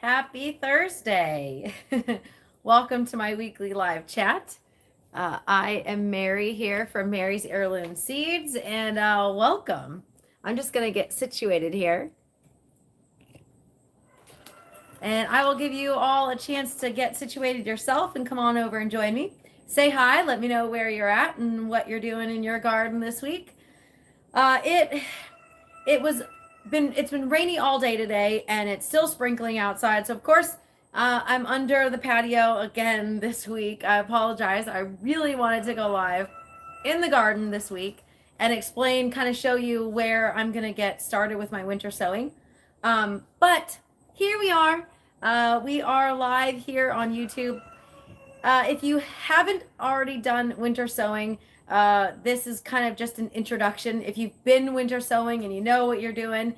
Happy Thursday. Welcome to my weekly live chat. I am Mary here from Mary's Heirloom Seeds, and welcome. I'm just going to get situated here, and I will give you all a chance to get situated yourself and come on over and join me. Say hi, let me know where you're at and what you're doing in your garden this week. It's been rainy all day today, and it's still sprinkling outside. So of course, I'm under the patio again this week. I apologize. I really wanted to go live in the garden this week and explain, kind of show you where I'm gonna get started with my winter sowing. But here we are. We are live here on YouTube. If you haven't already done winter sowing, this is kind of just an introduction. If you've been winter sowing and you know what you're doing,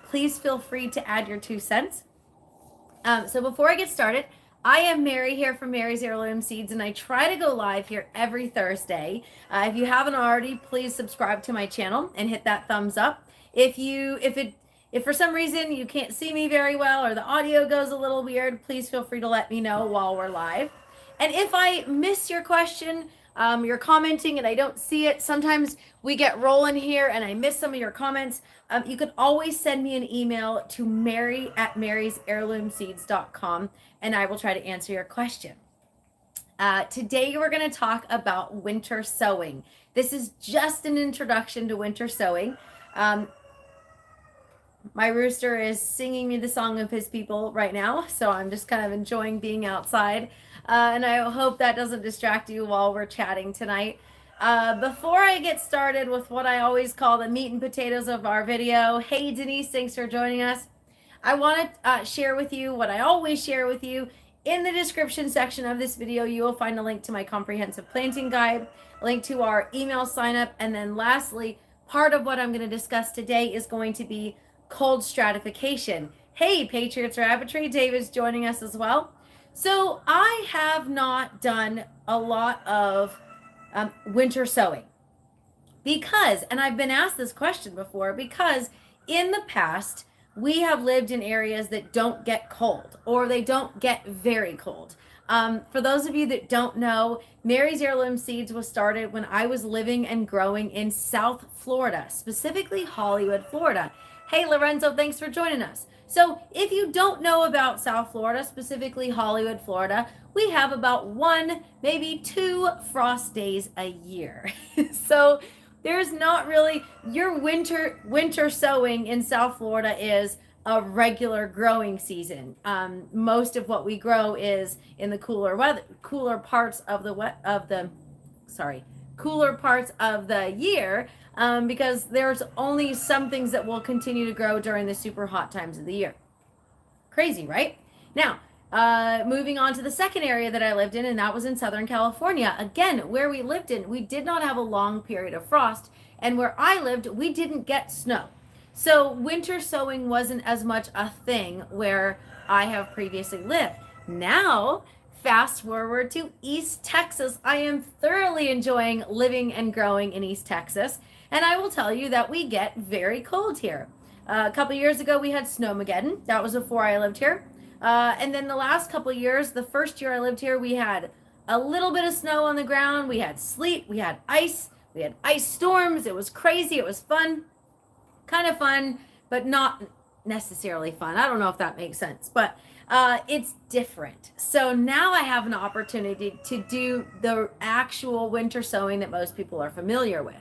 please feel free to add your 2 cents. So before I get started, I am Mary here from Mary's Heirloom Seeds, and I try to go live here every Thursday. If you haven't already, please subscribe to my channel and hit that thumbs up. If for some reason you can't see me very well or the audio goes a little weird, please feel free to let me know while we're live. And if I miss your question, you're commenting and I don't see it, sometimes we get rolling here and I miss some of your comments, you can always send me an email to mary@marysheirloomseeds.com and I will try to answer your question. Today we're going to talk about winter sowing. This is just an introduction to winter sowing. My rooster is singing me the song of his people right now, so I'm just kind of enjoying being outside. And I hope that doesn't distract you while we're chatting tonight. Before I get started with what I always call the meat and potatoes of our video, hey Denise, thanks for joining us. I want to share with you what I always share with you. In the description section of this video, you will find a link to my comprehensive planting guide, a link to our email sign up, and then lastly, part of what I'm going to discuss today is going to be cold stratification. Hey, Patriots Rabbitry, David's joining us as well. So I have not done a lot of winter sowing because, and I've been asked this question before, because in the past, we have lived in areas that don't get cold or they don't get very cold. For those of you that don't know, Mary's Heirloom Seeds was started when I was living and growing in South Florida, specifically Hollywood, Florida. Hey, Lorenzo, thanks for joining us. So if you don't know about South Florida, specifically Hollywood, Florida, we have about 1, maybe 2 frost days a year. So there's not really, your winter sowing in South Florida is a regular growing season. Most of what we grow is in the cooler parts of the year. Because there's only some things that will continue to grow during the super hot times of the year. Crazy, right? Now, moving on to the second area that I lived in, and that was in Southern California. Again, where we lived in, we did not have a long period of frost, and where I lived, we didn't get snow. So winter sowing wasn't as much a thing where I have previously lived. Now, fast forward to East Texas. I am thoroughly enjoying living and growing in East Texas. And I will tell you that we get very cold here. A couple years ago, we had Snowmageddon. That was before I lived here. And then the last couple years, the first year I lived here, we had a little bit of snow on the ground. We had sleet. We had ice storms. It was crazy. It was fun. Kind of fun, but not necessarily fun. I don't know if that makes sense, but it's different. So now I have an opportunity to do the actual winter sowing that most people are familiar with.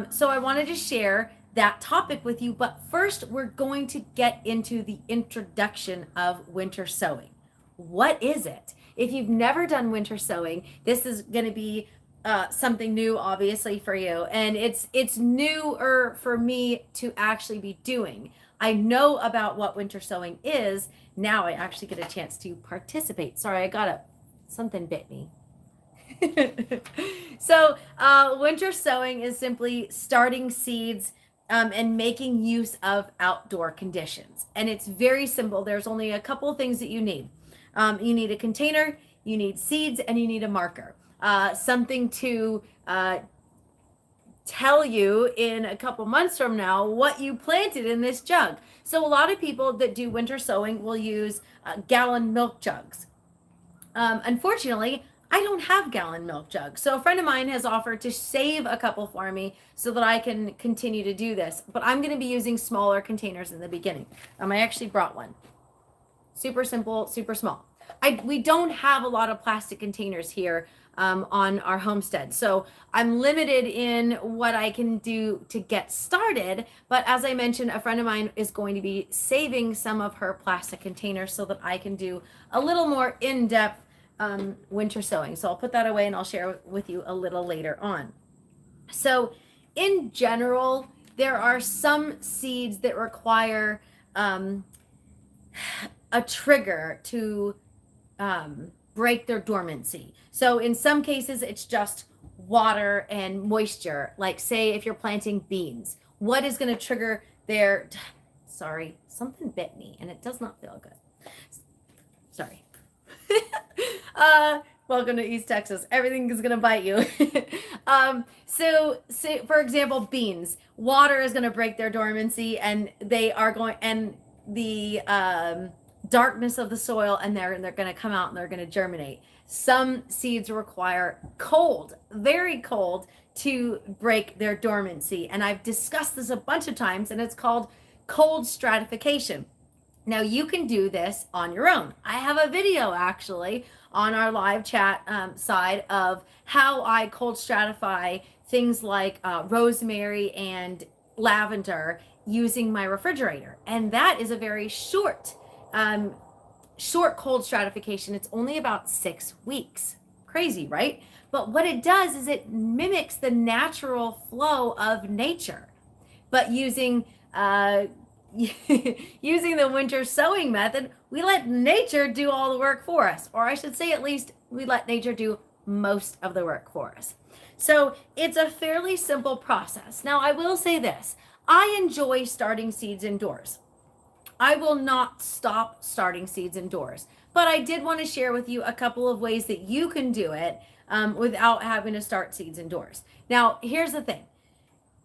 So I wanted to share that topic with you, but first we're going to get into the introduction of winter sowing. What is it? If you've never done winter sowing, this is going to be something new, obviously, for you, and it's newer for me to actually be doing. I know about what winter sowing is. Now I actually get a chance to participate. Sorry, something bit me. So winter sowing is simply starting seeds and making use of outdoor conditions. And it's very simple. There's only a couple of things that you need. You need a container, you need seeds, and you need a marker. Something to tell you in a couple months from now what you planted in this jug. So a lot of people that do winter sowing will use gallon milk jugs. Unfortunately, I don't have gallon milk jugs. So a friend of mine has offered to save a couple for me so that I can continue to do this. But I'm going to be using smaller containers in the beginning. I actually brought one. Super simple, super small. We don't have a lot of plastic containers here on our homestead. So I'm limited in what I can do to get started. But as I mentioned, a friend of mine is going to be saving some of her plastic containers so that I can do a little more in-depth winter sowing. So I'll put that away and I'll share with you a little later on. So in general, there are some seeds that require a trigger to break their dormancy. So in some cases, it's just water and moisture. Like say if you're planting beans, what is going to trigger their, sorry, something bit me and it does not feel good. Sorry. Welcome to East Texas. Everything is going to bite you. So say, for example, beans, water is going to break their dormancy and they are going, and the darkness of the soil, and they're going to come out and they're going to germinate. Some seeds require cold, very cold, to break their dormancy. And I've discussed this a bunch of times, and it's called cold stratification. Now you can do this on your own. I have a video actually on our live chat side of how I cold stratify things like rosemary and lavender using my refrigerator. And that is a very short cold stratification. It's only about 6 weeks. Crazy, right? But what it does is it mimics the natural flow of nature, but using using the winter sowing method, we let nature do all the work for us, or I should say at least we let nature do most of the work for us. So it's a fairly simple process. Now I will say this, I enjoy starting seeds indoors. I will not stop starting seeds indoors, but I did want to share with you a couple of ways that you can do it without having to start seeds indoors. Now, here's the thing.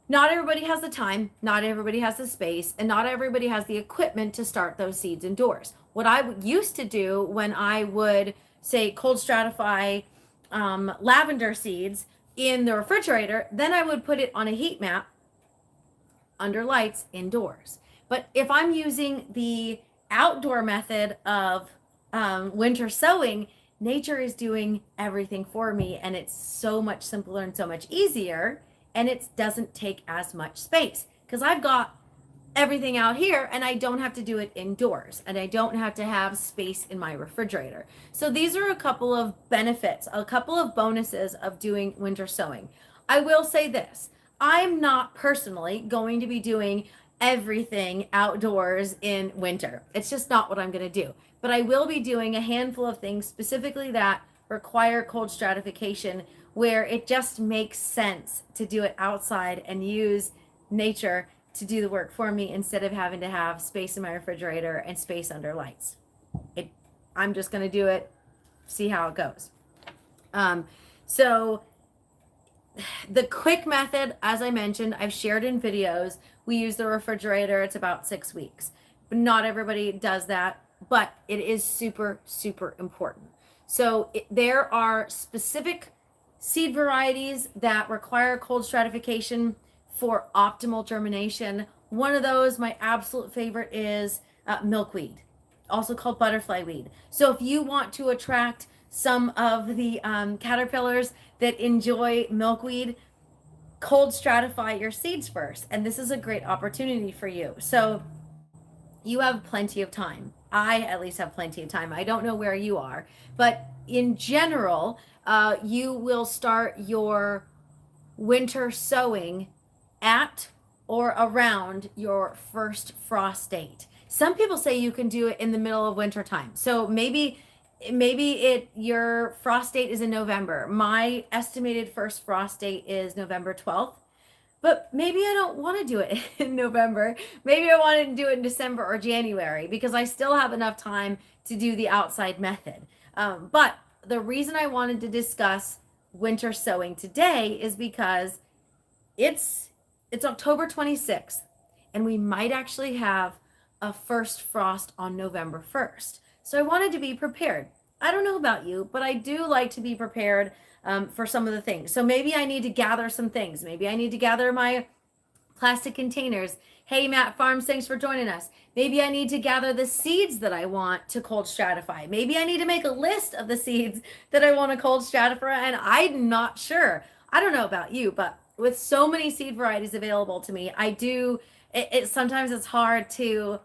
Not everybody has the time, not everybody has the space, and not everybody has the equipment to start those seeds indoors. What I used to do when I would, say, cold stratify lavender seeds in the refrigerator, then I would put it on a heat mat under lights indoors. But if I'm using the outdoor method of winter sowing, nature is doing everything for me, and it's so much simpler and so much easier, and it doesn't take as much space because I've got everything out here and I don't have to do it indoors, and I don't have to have space in my refrigerator. So these are a couple of benefits, a couple of bonuses of doing winter sowing. I will say this, I'm not personally going to be doing everything outdoors in winter. It's just not what I'm going to do. But I will be doing a handful of things specifically that require cold stratification, where it just makes sense to do it outside and use nature to do the work for me instead of having to have space in my refrigerator and space under lights. I'm just going to do it, see how it goes. So the quick method, as I mentioned, I've shared in videos. We use the refrigerator. It's about 6 weeks. But not everybody does that, but it is super, super important. So there are specific seed varieties that require cold stratification for optimal germination. One of those, my absolute favorite, is milkweed, also called butterfly weed. So if you want to attract some of the caterpillars that enjoy milkweed, cold stratify your seeds first. And this is a great opportunity for you. So you have plenty of time. I at least have plenty of time. I don't know where you are, but in general, you will start your winter sowing at or around your first frost date. Some people say you can do it in the middle of winter time. So maybe your frost date is in November. My estimated first frost date is November 12th. But maybe I don't want to do it in November. Maybe I want to do it in December or January because I still have enough time to do the outside method. But the reason I wanted to discuss winter sowing today is because it's October 26th, and we might actually have a first frost on November 1st. So I wanted to be prepared. I don't know about you, but I do like to be prepared for some of the things. So maybe I need to gather some things. Maybe I need to gather my plastic containers. Hey, Matt Farms, thanks for joining us. Maybe I need to gather the seeds that I want to cold stratify. Maybe I need to make a list of the seeds that I want to cold stratify, and I'm not sure. I don't know about you, but with so many seed varieties available to me, I do, sometimes it's hard to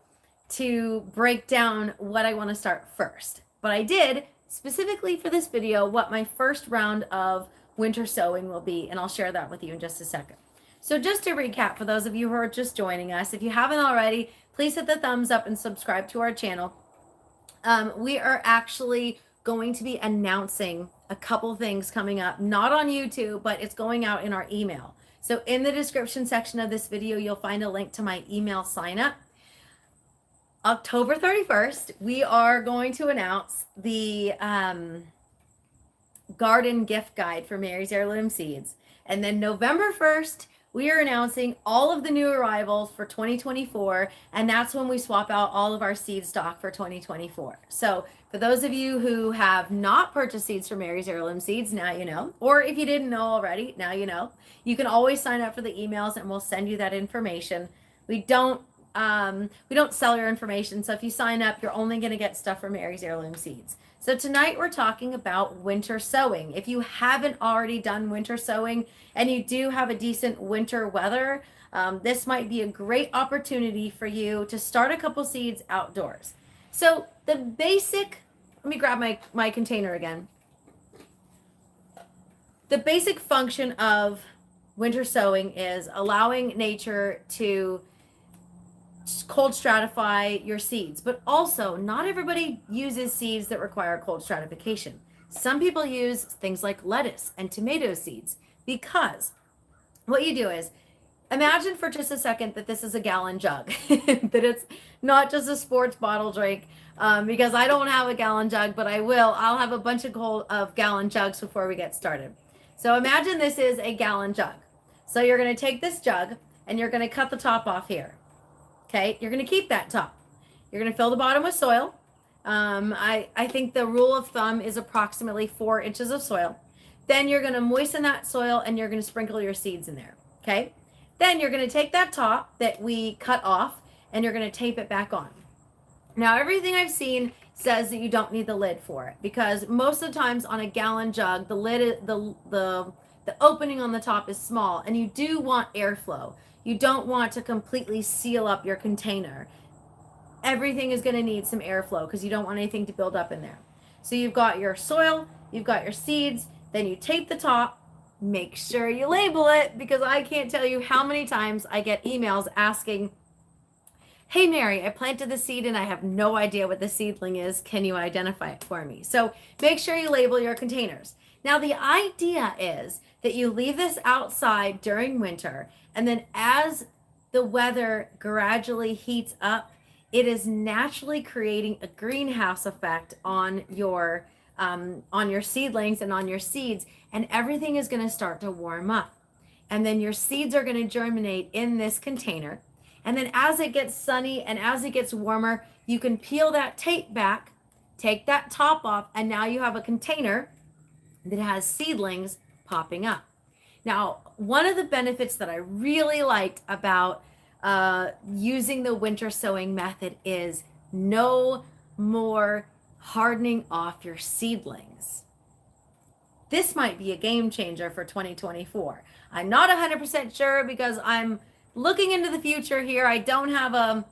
break down what I want to start first. But I did, specifically for this video, what my first round of winter sowing will be, and I'll share that with you in just a second. So just to recap, for those of you who are just joining us, if you haven't already, please hit the thumbs up and subscribe to our channel. We are actually going to be announcing a couple things coming up, not on YouTube, but it's going out in our email. So in the description section of this video, you'll find a link to my email sign up. October 31st, we are going to announce the garden gift guide for Mary's Heirloom Seeds. And then November 1st, we are announcing all of the new arrivals for 2024, and that's when we swap out all of our seed stock for 2024. So for those of you who have not purchased seeds for Mary's Heirloom Seeds, now you know. Or if you didn't know already, now you know. You can always sign up for the emails and we'll send you that information. We don't sell your information, so if you sign up, you're only going to get stuff from Mary's Heirloom Seeds. So tonight we're talking about winter sowing. If you haven't already done winter sowing and you do have a decent winter weather, this might be a great opportunity for you to start a couple seeds outdoors. So the basic, let me grab my container again. The basic function of winter sowing is allowing nature to cold stratify your seeds, but also not everybody uses seeds that require cold stratification. Some people use things like lettuce and tomato seeds, because what you do is, imagine for just a second that this is a gallon jug, that it's not just a sports bottle drink, because I don't have a gallon jug, but I'll have a bunch of gallon jugs before we get started. So imagine this is a gallon jug. So you're going to take this jug and you're going to cut the top off here. Okay, you're going to keep that top. You're going to fill the bottom with soil. I think the rule of thumb is approximately 4 inches of soil. Then you're going to moisten that soil and you're going to sprinkle your seeds in there. Okay, then you're going to take that top that we cut off and you're going to tape it back on. Now, everything I've seen says that you don't need the lid for it, because most of the times on a gallon jug, the lid, the opening on the top is small, and you do want airflow. You don't want to completely seal up your container. Everything is going to need some airflow because you don't want anything to build up in there. So you've got your soil, you've got your seeds, then you tape the top. Make sure you label it, because I can't tell you how many times I get emails asking, hey Mary, I planted the seed and I have no idea what the seedling is. Can you identify it for me? So make sure you label your containers. Now the idea is that you leave this outside during winter, and then as the weather gradually heats up, it is naturally creating a greenhouse effect on your seedlings and on your seeds, and everything is going to start to warm up. And then your seeds are going to germinate in this container. And then as it gets sunny and as it gets warmer, you can peel that tape back, take that top off, and now you have a container that has seedlings popping up. Now, one of the benefits that I really liked about using the winter sowing method is no more hardening off your seedlings. This might be a game changer for 2024. I'm not 100% sure because I'm looking into the future here. I don't have a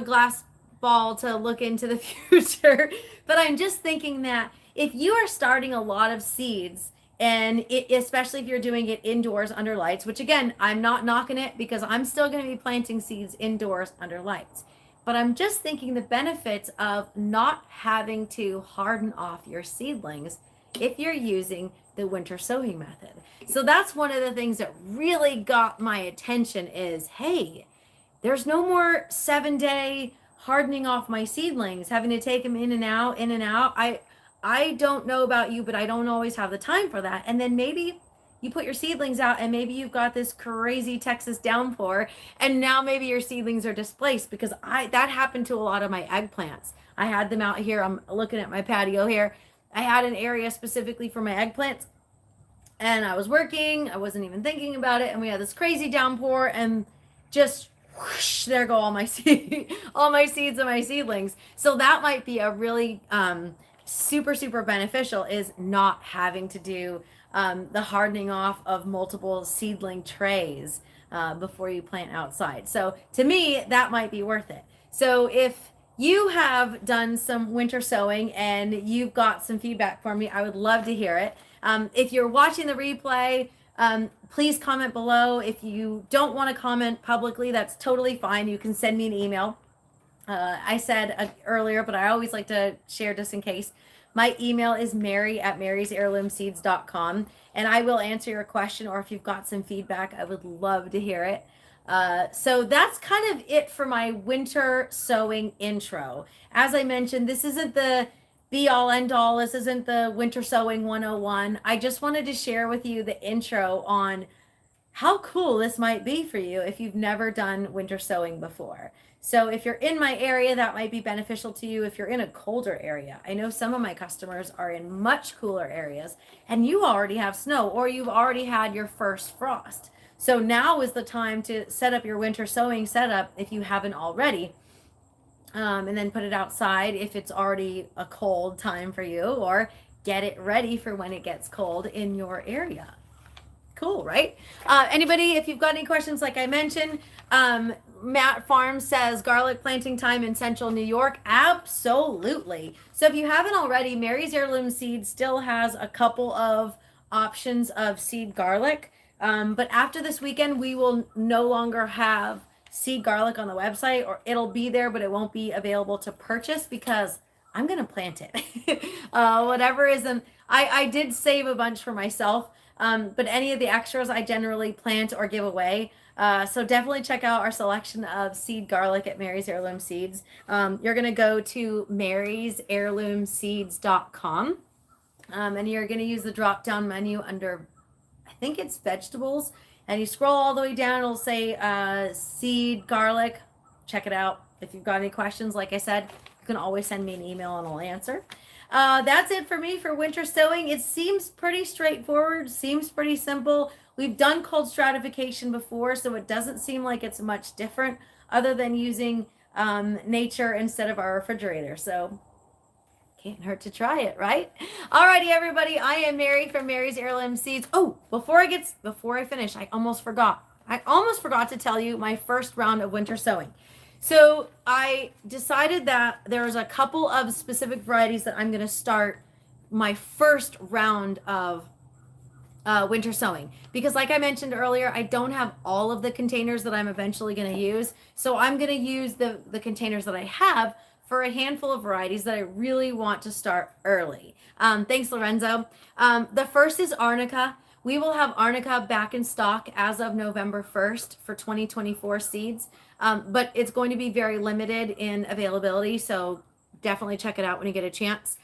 glass ball to look into the future, but I'm just thinking that if you are starting a lot of seeds, and especially if you're doing it indoors under lights, which again, I'm not knocking it because I'm still going to be planting seeds indoors under lights. But I'm just thinking the benefits of not having to harden off your seedlings if you're using the winter sowing method. So that's one of the things that really got my attention is, hey, there's no more 7-day hardening off my seedlings, having to take them in and out, in and out. I don't know about you, but I don't always have the time for that. And then maybe you put your seedlings out and maybe you've got this crazy Texas downpour and now maybe your seedlings are displaced, because that happened to a lot of my eggplants. I had them out here. I'm looking at my patio here. I had an area specifically for my eggplants, and I was working. I wasn't even thinking about it, and we had this crazy downpour, and just whoosh, there go all my all my seeds and my seedlings. So that might be a really super beneficial, is not having to do the hardening off of multiple seedling trays before you plant outside. So to me, that might be worth it. So if you have done some winter sowing and you've got some feedback for me, I would love to hear it. If you're watching the replay, please comment below. If you don't want to comment publicly, that's totally fine. You can send me an email. I said earlier, but I always like to share just in case. My email is mary@marysheirloomseeds.com, and I will answer your question, or if you've got some feedback, I would love to hear it. So that's kind of it for my winter sowing intro. As I mentioned, this isn't the be all end all. This isn't the winter sowing 101. I just wanted to share with you the intro on how cool this might be for you if you've never done winter sowing before. So if you're in my area, that might be beneficial to you. If you're in a colder area, I know some of my customers are in much cooler areas and you already have snow, or you've already had your first frost. So now is the time to set up your winter sowing setup if you haven't already, and then put it outside if it's already a cold time for you, or get it ready for when it gets cold in your area. Cool, right? Anybody, if you've got any questions, like I mentioned, Matt Farm says garlic planting time in central New York. Absolutely. So if you haven't already, Mary's Heirloom Seeds still has a couple of options of seed garlic. But after this weekend, we will no longer have seed garlic on the website, or it'll be there, but it won't be available to purchase because I'm going to plant it. Whatever isn't, I did save a bunch for myself. But any of the extras I generally plant or give away. So definitely check out our selection of seed garlic at Mary's Heirloom Seeds. You're going to go to marysheirloomseeds.com, and you're going to use the drop down menu under, I think it's vegetables, and you scroll all the way down. It'll say seed garlic. Check it out. If you've got any questions, like I said, you can always send me an email and I'll answer. That's it for me for winter sowing. It seems pretty straightforward, seems pretty simple. We've done cold stratification before, so it doesn't seem like it's much different other than using nature instead of our refrigerator. So can't hurt to try it, right? Alrighty, everybody. I am Mary from Mary's Heirloom Seeds. Oh, before I finish, I almost forgot to tell you my first round of winter sowing. So I decided that there's a couple of specific varieties that I'm going to start my first round of winter sowing, because like I mentioned earlier, I don't have all of the containers that I'm eventually going to use. So I'm going to use the containers that I have for a handful of varieties that I really want to start early. Thanks, Lorenzo. The first is Arnica. We will have Arnica back in stock as of November 1st for 2024 seeds, but it's going to be very limited in availability, so definitely check it out when you get a chance.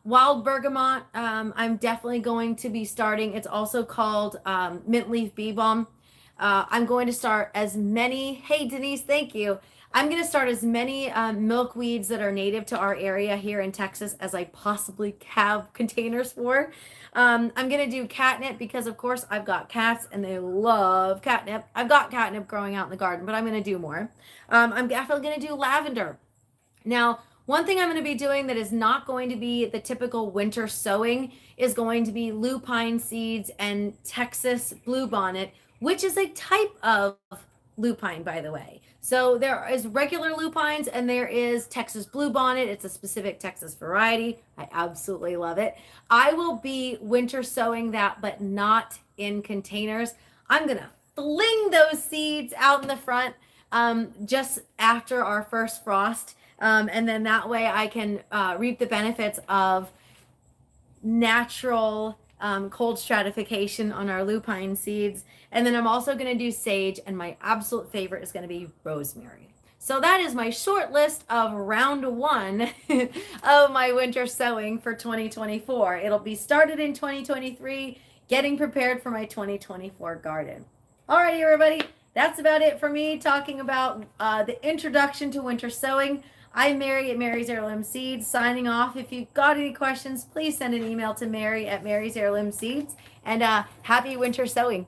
Wild Bergamot, I'm definitely going to be starting. It's also called Mint Leaf Bee Balm. I'm going to start as many, hey Denise, thank you. I'm going to start as many milkweeds that are native to our area here in Texas as I possibly have containers for. I'm going to do catnip because, of course, I've got cats and they love catnip. I've got catnip growing out in the garden, but I'm going to do more. I'm definitely going to do lavender. Now, one thing I'm going to be doing that is not going to be the typical winter sowing is going to be lupine seeds and Texas bluebonnet, which is a type of lupine, by the way. So there is regular lupines and there is Texas bluebonnet. It's a specific Texas variety. I absolutely love it. I will be winter sowing that, but not in containers. I'm going to fling those seeds out in the front just after our first frost. And then that way I can reap the benefits of natural cold stratification on our lupine seeds. And then I'm also going to do sage, and my absolute favorite is going to be rosemary. So that is my short list of round one of my winter sowing for 2024. It'll be started in 2023, getting prepared for my 2024 garden. Alrighty, everybody. That's about it for me talking about the introduction to winter sowing. I'm Mary at Mary's Heirloom Seeds signing off. If you've got any questions, please send an email to Mary at Mary's Heirloom Seeds. And happy winter sowing.